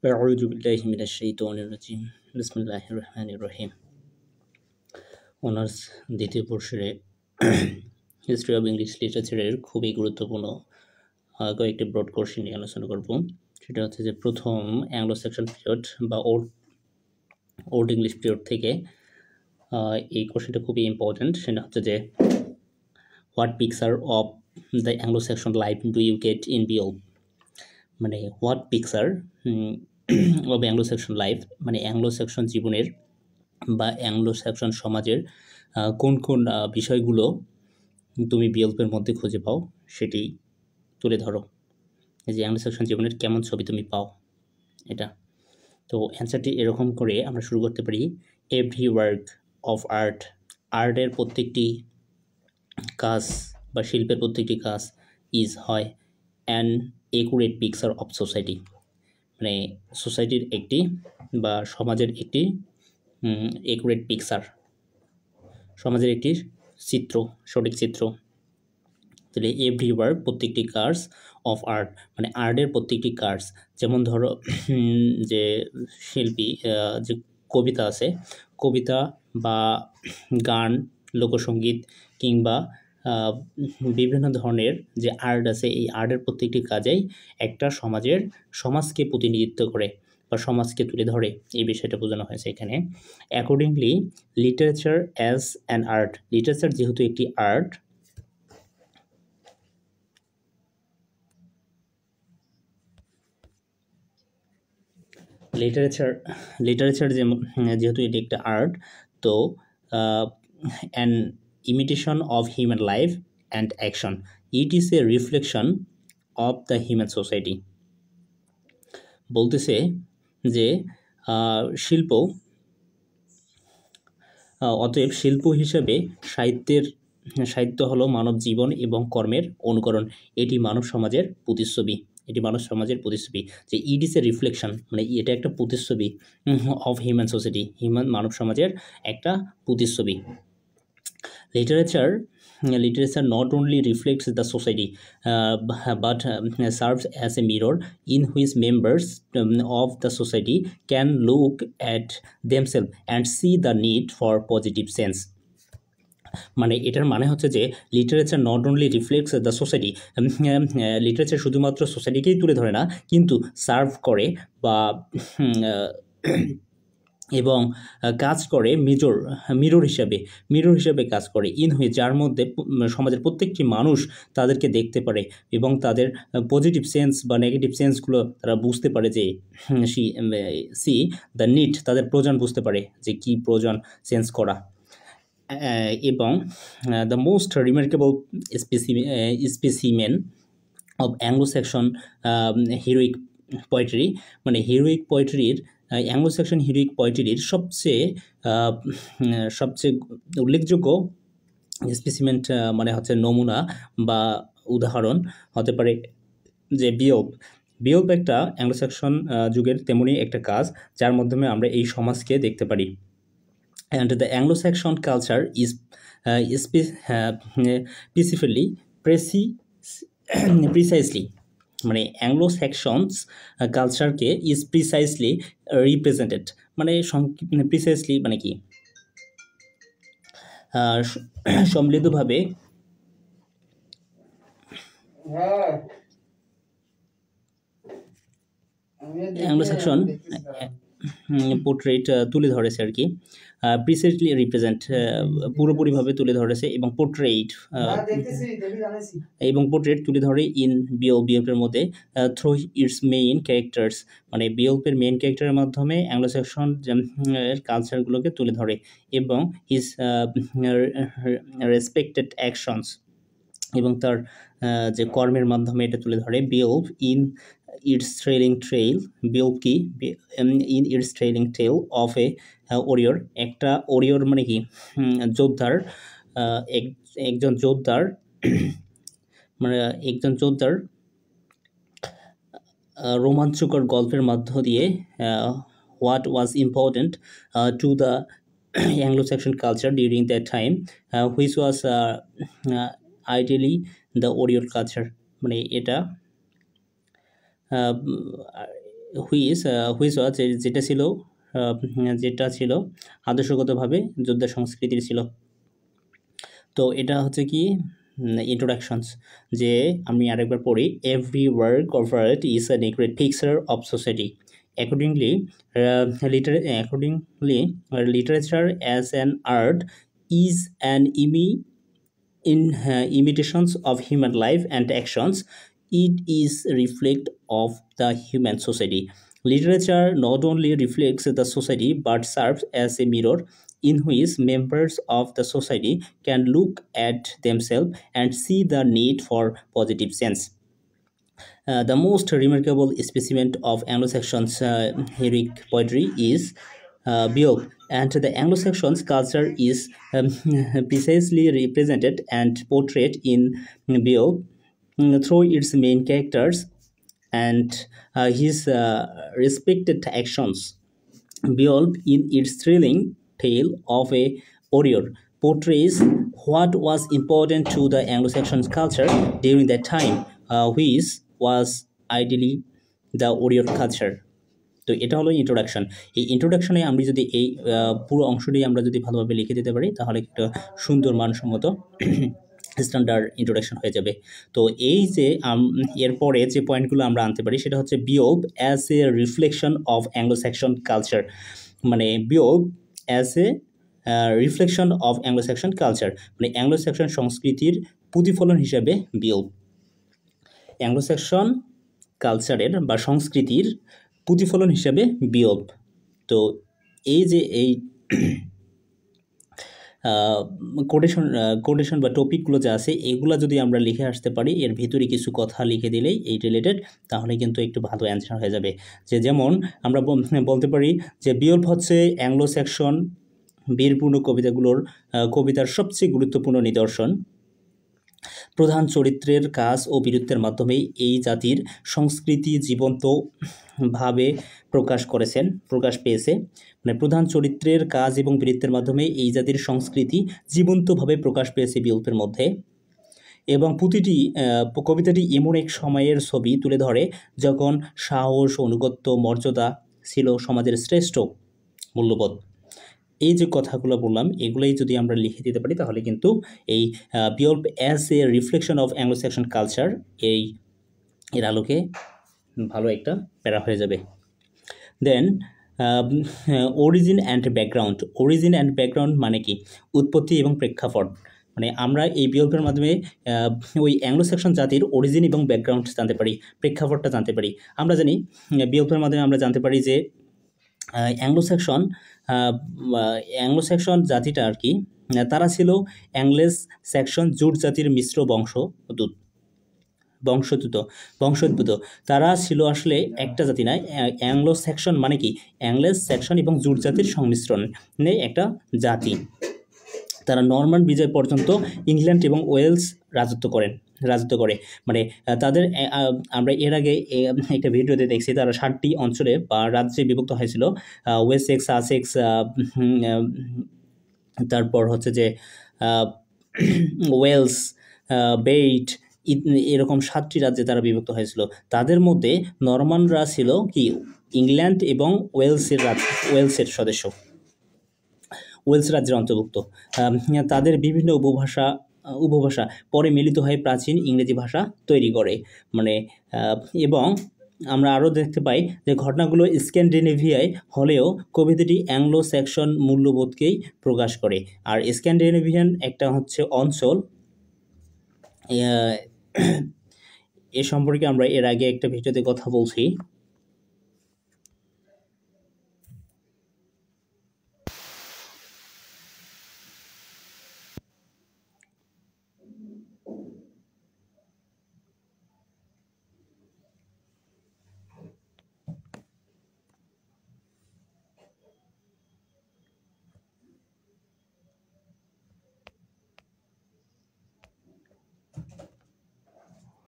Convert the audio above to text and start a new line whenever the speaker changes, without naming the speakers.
أعوذ بالله من الشيطان الرجيم بسم الله الرحمن الرحيم honours দ্বিতীয় বর্ষের history of English লিটারেচারের খুবই গুরুত্বপূর্ণ কয়েকটি ব্রড কোর্স নিয়ে আলোচনা করব। সেটা হচ্ছে যে প্রথম অ্যাংলো সেকশন পিরিয়ড বা ওল্ড ইংলিশ পিরিয়ড থেকে এই কোর্সটা খুবই ইম্পর্টেন্ট। সেটা হচ্ছে যে what picture of the Anglo Saxon life do you get in Beowulf, মানে what picture of Anglo Saxon life, মানে অ্যাংলো সেকশন জীবনের বা অ্যাংলো সেকশন সমাজের কোন কোন বিষয়গুলো তুমি বিএলপের মধ্যে খুঁজে পাও সেটি তুলে ধরো। এই যে অ্যাংলো সেকশন জীবনের কেমন ছবি তুমি পাও এটা। তো অ্যান্সারটি এরকম করে আমরা শুরু করতে পারি। এভরি ওয়ার্ক অফ আর্ট, আর্টের প্রত্যেকটি কাজ বা শিল্পের প্রত্যেকটি কাজ ইজ হয় an accurate picture of society, মানে সোসাইটির একটি বা সমাজের একটি একুরেট পিকচার, সমাজের একটি চিত্র, সঠিক চিত্র। তাহলে এভরি ওয়ার্ক প্রত্যেকটি কাজ অফ আর্ট, মানে আর্টের প্রত্যেকটি কাজ, যেমন ধরো যে শিল্পী যে কবিতা আছে, কবিতা বা গান, লোকসঙ্গীত কিংবা বিভিন্ন ধরনের যে আর্ট আছে, এই আর্টের প্রত্যেকটি কাজেই একটা সমাজকে প্রতিনিধিত্ব করে বা সমাজকে তুলে ধরে, এই বিষয়টা বোঝানো হয়েছে এখানে। Accordingly literature as an art, literature যেহেতু একটি আর্ট, লিটারেচার যেহেতু এটি একটা আর্ট, তো an imitation of human life and action, it is a reflection of the human society. বলতেছে যে অতএব শিল্প হিসেবে সাহিত্য হলো মানব জীবন এবং কর্মের অনুকরণ, এটি মানব সমাজের প্রতিচ্ছবি, যে ইট ইজ এ রিফ্লেকশন, মানে এটা একটা প্রতিচ্ছবি অফ হিউম্যান সোসাইটি, মানব সমাজের একটা প্রতিচ্ছবি। Literature not only reflects the society but serves as a mirror in which members of the society can look at themselves and see the need for positive sense. মানে এটার মানে হচ্ছে যে literature not only reflects the society, literature শুধুমাত্র সোসাইটিকেই তুলে ধরে না, কিন্তু সার্ভ করে বা এবং কাজ করে মিরর হিসাবে কাজ করে, যার মধ্যে সমাজের প্রত্যেকটি মানুষ তাদেরকে দেখতে পারে এবং তাদের পজিটিভ সেন্স বা নেগেটিভ সেন্সগুলো তারা বুঝতে পারে, যে সি দ্য নিড, তাদের প্রয়োজন বুঝতে পারে যে কি প্রয়োজন সেন্স করা। এবং the most remarkable specimen of Anglo section heroic poetry, মানে হিরোইক পোয়েট্রির অ্যাংলো সেকশন হিরোইক পোয়েট্রির সবচেয়ে উল্লেখযোগ্য স্পেসিমেন্ট মানে হচ্ছে নমুনা বা উদাহরণ হতে পারে যে বিয়োপ একটা অ্যাংলো সেকশন যুগের তেমনই একটা কাজ, যার মাধ্যমে আমরা এই সমাজকে দেখতে পারি। And the Anglo-Saxon culture is specifically precisely, মানে অ্যাংলো সেকশনস কালচারকে ইজ প্রিসাইসলি রিপ্রেজেন্টেড, মানে প্রিসাইসলি মানে কি সম্মিলিতভাবে অ্যাংলো সেকশন পোর্ট্রেট তুলে ধরেছে আর কি, প্রিসাইসলি রিপ্রেজেন্ট পুরোপুরিভাবে তুলে ধরেছে, এবং পোর্ট্রেট তুলে ধরে ইন বিওল্পের মধ্যে থ্রু ইটস মেইন ক্যারেক্টার্স, মানে বিওল্পের মেইন ক্যারেক্টারের মাধ্যমে অ্যাংলো সেকশন কালচারগুলোকে তুলে ধরে, এবং হিজ রেসপেক্টেড অ্যাকশনস, এবং তার যে কর্মের মাধ্যমে এটা তুলে ধরে। Beowulf in its thrilling tale, Beowulf কি in its thrilling tale of a warrior, একটা ওরিয়র মানে কি যোদ্ধার, একজন যোদ্ধার রোমাঞ্চকর গল্পের মধ্য দিয়ে what was important to the Anglo-Saxon culture during that time, which was ideally the warrior culture, মানে এটা হুইচ ওয়াজ যেটা ছিল আদর্শগতভাবে যোদ্ধা সংস্কৃতির ছিল। তো এটা হচ্ছে কি ইন্ট্রোডাকশনস, যে আমি আরেকবার পড়ি। Every work of art is an accurate picture of society. Accordingly, literature as an art is an imitations of human life and actions. It is reflect of the human society. Literature not only reflects the society but serves as a mirror in which members of the society can look at themselves and see the need for positive change. The most remarkable specimen of Anglo-Saxon heroic poetry is Beowulf, and the Anglo-Saxon culture is precisely represented and portrayed in Beowulf through its main characters and his respected actions. Beowulf, in its thrilling tale of a warrior, portrays what was important to the Anglo-Saxon culture during that time, which was ideally the warrior culture. তো এটা হলো introduction. এই ইন্ট্রোডাকশনে আমি যদি এই পুরো অংশটি আমরা যদি ভালোভাবে লিখে দিতে পারি তাহলে একটা সুন্দর মানসম্মত স্ট্যান্ডার্ড ইন্ট্রোডাকশন হয়ে যাবে। তো এই যে এরপরে যে পয়েন্টগুলো আমরা আনতে পারি সেটা হচ্ছে বিয়োগ as a reflection of Anglo Saxon culture, মানে বিয়োগ as a reflection of Anglo Saxon culture, মানে অ্যাংলো স্যাকশন সংস্কৃতির প্রতিফলন হিসাবে বিয়োগ, অ্যাংলো স্যাকশন কালচারের বা সংস্কৃতির প্রতিফলন হিসাবে বিয়োগ। তো এই যে এই কোটেশন বা টপিকগুলো যা আছে এগুলো যদি আমরা লিখে আসতে পারি, এর ভিতরে কিছু কথা লিখে দিলেই এই রিলেটেড, তাহলে কিন্তু একটু ভালো অ্যান্সার হয়ে যাবে। যে যেমন আমরা বলতে পারি যে বিয়োল্প হচ্ছে অ্যাংলো স্যাকশন বীরপূর্ণ কবিতার সবচেয়ে গুরুত্বপূর্ণ নিদর্শন। প্রধান চরিত্রের কাজ ও বীরত্বের মাধ্যমে এই জাতির সংস্কৃতি জীবন্তভাবে প্রকাশ পেয়েছে, মানে প্রধান চরিত্রের কাজ এবং বীরত্বের মাধ্যমে এই জাতির সংস্কৃতি জীবন্তভাবে প্রকাশ পেয়েছে বিয়োল্পের মধ্যে। এবং কবিতাটি এমন এক সময়ের ছবি তুলে ধরে যখন সাহস, অনুগত্য, মর্যাদা ছিল সমাজের শ্রেষ্ঠ মূল্যবোধ। এই যে কথাগুলো বললাম এগুলোই যদি আমরা লিখে দিতে পারি তাহলে কিন্তু এই Beowulf as a reflection of Anglo Saxon culture এর আলোকে ভালো একটা প্যারা হয়ে যাবে। দেন অরিজিন অ্যান্ড ব্যাকগ্রাউন্ড মানে কি? উৎপত্তি এবং প্রেক্ষাপট। মানে আমরা এই বিয়োল্পের মাধ্যমে ওই অ্যাংলো স্যাকশন জাতির অরিজিন এবং ব্যাকগ্রাউন্ড জানতে পারি, প্রেক্ষাপটটা জানতে পারি। আমরা জানি বিয়োল্পের মাধ্যমে আমরা জানতে পারি যে অ্যাংলো স্যাকশন জাতিটা আর কি, তারা ছিল অ্যাংলেস স্যাকশন জুট জাতির মিশ্র বংশোদ্ভূত। তারা ছিল আসলে একটা জাতি নয়। অ্যাংলো স্যাকশন মানে কি? অ্যাংলেস স্যাকশন এবং জুট জাতির সংমিশ্রণে একটা জাতি। তারা নরমান বিজয় পর্যন্ত ইংল্যান্ড এবং ওয়েলস রাজত্ব করে। মানে তাদের আমরা এর আগে একটা ভিডিওতে দেখছি তারা 7টি অঞ্চলে বা রাজ্যে বিভক্ত হয়েছিল। ওয়েসেক্স, সাসেক্স, তারপর হচ্ছে যে ওয়েলস, বেইট, এরকম 7টি রাজ্যে তারা বিভক্ত হয়েছিল। তাদের মধ্যে নরমানরা ছিল কি ইংল্যান্ড এবং ওয়েলসের সদস্য, ওয়েলস রাজ্যের অন্তর্ভুক্ত। তাদের বিভিন্ন উপভাষা পরে মিলিত হয়ে প্রাচীন ইংরেজি ভাষা তৈরি করে। মানে এবং আমরা আরও দেখতে পাই যে ঘটনাগুলো স্ক্যান্ডিনেভিয়ায় হলেও কবিতাটি অ্যাংলো স্যাকশন মূল্যবোধকেই প্রকাশ করে। আর স্ক্যান্ডিনেভিয়ান একটা হচ্ছে অঞ্চল, এ সম্পর্কে আমরা এর আগে একটা ভিডিওতে কথা বলছি।